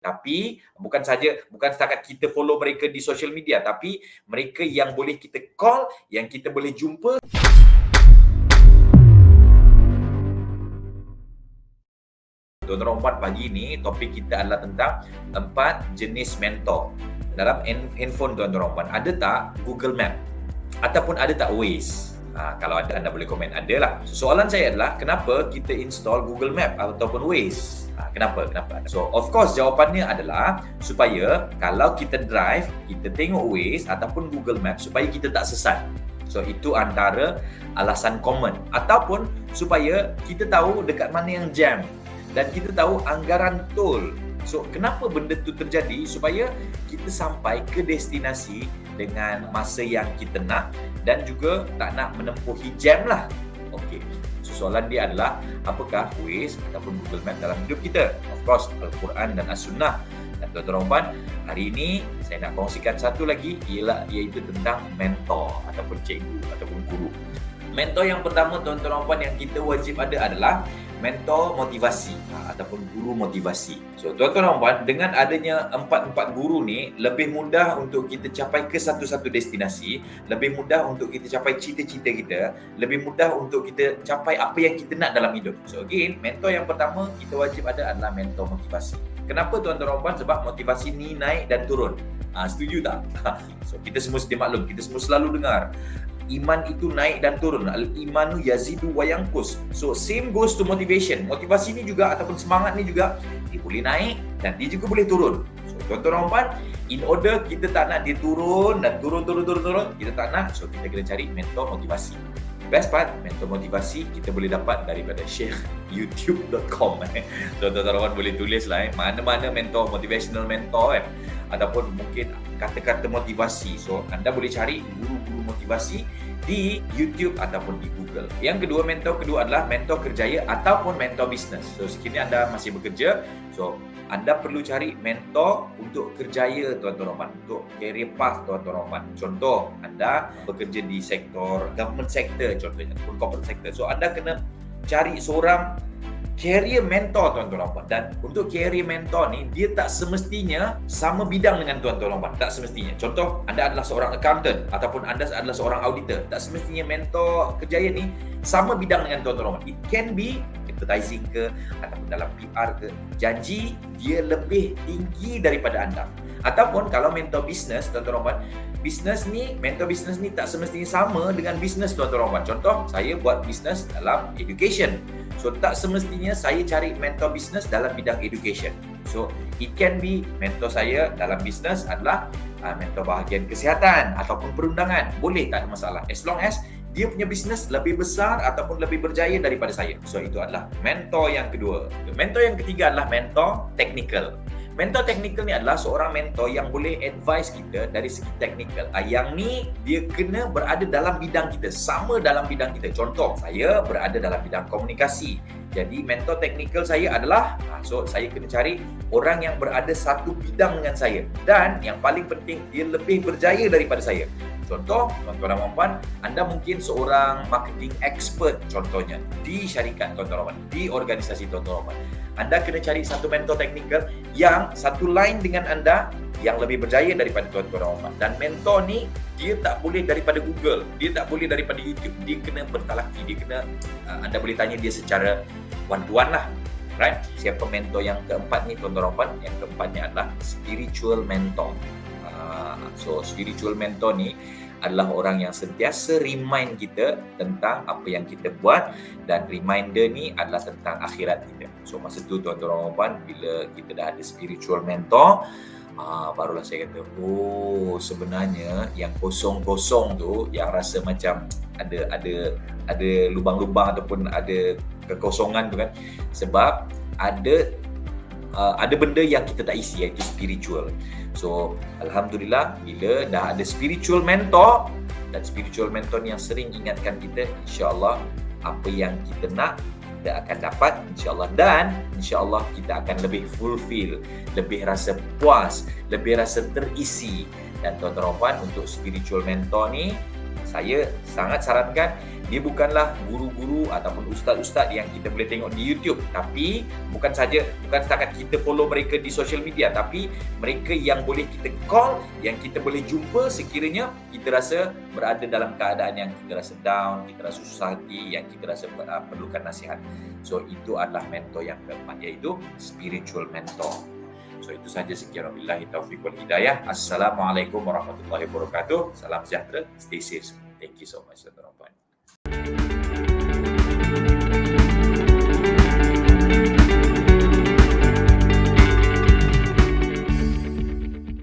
Tapi bukan setakat kita follow mereka di social media, tapi mereka yang boleh kita call, yang kita boleh jumpa. Tuan-tuan dan puan, pagi ini topik kita adalah tentang 4 jenis mentor. Dalam handphone tuan-tuan dan puan, ada tak Google Map? Ataupun ada tak Waze? Kalau ada, anda boleh komen. Ada lah. Soalan saya adalah, kenapa kita install Google Map ataupun Waze? Kenapa? So, of course, jawapannya adalah supaya kalau kita drive, kita tengok Waze ataupun Google Map supaya kita tak sesat. So, itu antara alasan common. Ataupun supaya kita tahu dekat mana yang jam dan kita tahu anggaran tol. So, kenapa benda tu terjadi? Supaya kita sampai ke destinasi dengan masa yang kita nak dan juga tak nak menempuhi jam lah. Okey. So, soalan dia adalah, apakah Waze ataupun Google Map dalam hidup kita? Of course, Al-Quran dan As-Sunnah. Dan tuan-tuan dan puan, hari ini saya nak kongsikan satu lagi, iaitu tentang mentor ataupun cikgu ataupun guru. Mentor yang pertama tuan-tuan dan puan yang kita wajib ada adalah mentor motivasi ataupun guru motivasi. So tuan-tuan dan puan, dengan adanya empat guru ni, lebih mudah untuk kita capai ke satu-satu destinasi, lebih mudah untuk kita capai cita-cita kita, lebih mudah untuk kita capai apa yang kita nak dalam hidup. So again, mentor yang pertama kita wajib ada adalah mentor motivasi. Kenapa tuan-tuan dan puan? Sebab motivasi ni naik dan turun. Setuju tak? So kita semua sedia maklum, kita semua selalu dengar iman itu naik dan turun. Al-imanu yazidu wa yanqus. So same goes to motivation. Motivasi ni juga ataupun semangat ni juga, dia boleh naik dan dia juga boleh turun. So tuan-tuan dan puan, in order kita tak nak dia turun dan turun, kita tak nak, so kita kena cari mentor motivasi. Best part, mentor motivasi kita boleh dapat daripada youtube.com. Tuan-tuan dan puan boleh tulis lah mana-mana mentor, motivational mentor ataupun mungkin kata-kata motivasi. So anda boleh cari guru-guru motivasi di YouTube ataupun di Google. Yang kedua, mentor kedua adalah mentor kerjaya ataupun mentor bisnes. So sekiranya anda masih bekerja, so anda perlu cari mentor untuk kerjaya tuan-tuan dan puan, untuk career path tuan-tuan dan puan. Contoh, anda bekerja di sektor government sector contohnya ataupun corporate sector. So anda kena cari seorang career mentor tuan-tuan dan puan. Dan untuk career mentor ni, dia tak semestinya sama bidang dengan tuan-tuan dan puan. Tak semestinya. Contoh, anda adalah seorang accountant ataupun anda adalah seorang auditor. Tak semestinya mentor kerjaya ni sama bidang dengan tuan-tuan dan puan. It can be advertising ke ataupun dalam PR ke. Janji dia lebih tinggi daripada anda. Ataupun kalau mentor bisnes tuan-tuan dan puan, mentor bisnes ni tak semestinya sama dengan bisnes tuan-tuan dan puan. Contoh, saya buat bisnes dalam education. So tak semestinya saya cari mentor bisnes dalam bidang education. So it can be mentor saya dalam bisnes adalah mentor bahagian kesihatan ataupun perundangan. Boleh, tak ada masalah. As long as dia punya bisnes lebih besar ataupun lebih berjaya daripada saya. So itu adalah mentor yang kedua. Mentor yang ketiga adalah mentor technical. Mentor technical ni adalah seorang mentor yang boleh advise kita dari segi technical. Yang ni dia kena berada dalam bidang kita, sama dalam bidang kita. Contoh, saya berada dalam bidang komunikasi. Jadi mentor technical saya adalah, so saya kena cari orang yang berada satu bidang dengan saya. Dan yang paling penting, dia lebih berjaya daripada saya. Contoh, tuan-tuan dan puan, anda mungkin seorang marketing expert contohnya di syarikat tuan-tuan dan puan, di organisasi tuan-tuan dan puan. Anda kena cari satu mentor technical yang satu line dengan anda, yang lebih berjaya daripada tuan-tuan dan puan. Dan mentor ni, dia tak boleh daripada Google, dia tak boleh daripada YouTube, dia kena bertalaki, dia kena, anda boleh tanya dia secara one-to-one lah. Right? Siapa mentor yang keempat ni tuan-tuan dan puan? Yang keempatnya adalah spiritual mentor. So spiritual mentor ni adalah orang yang sentiasa remind kita tentang apa yang kita buat, dan reminder ni adalah tentang akhirat kita. So masa tu tuan-tuan dan puan, bila kita dah ada spiritual mentor, barulah saya kata, oh sebenarnya yang kosong-kosong tu, yang rasa macam ada lubang-lubang ataupun ada kekosongan tu kan, sebab ada benda yang kita tak isi, iaitu spiritual. So alhamdulillah, bila dah ada spiritual mentor, dan spiritual mentor ni yang sering ingatkan kita, insya-Allah apa yang kita nak kita akan dapat, insya-Allah. Dan insya-Allah kita akan lebih fulfill, lebih rasa puas, lebih rasa terisi. Dan tuan-tuan dan puan, untuk spiritual mentor ni, saya sangat sarankan dia bukanlah guru-guru ataupun ustaz-ustaz yang kita boleh tengok di YouTube, tapi bukan setakat kita follow mereka di social media, tapi mereka yang boleh kita call, yang kita boleh jumpa sekiranya kita rasa berada dalam keadaan yang kita rasa down, kita rasa susah hati, yang kita rasa perlukan nasihat. So itu adalah mentor yang keempat, iaitu spiritual mentor. So itu saja, sekian wabillahi taufiq wal hidayah. Assalamualaikum warahmatullahi wabarakatuh. Salam sejahtera, stay safe. Thank you so much, Dr. Rompan.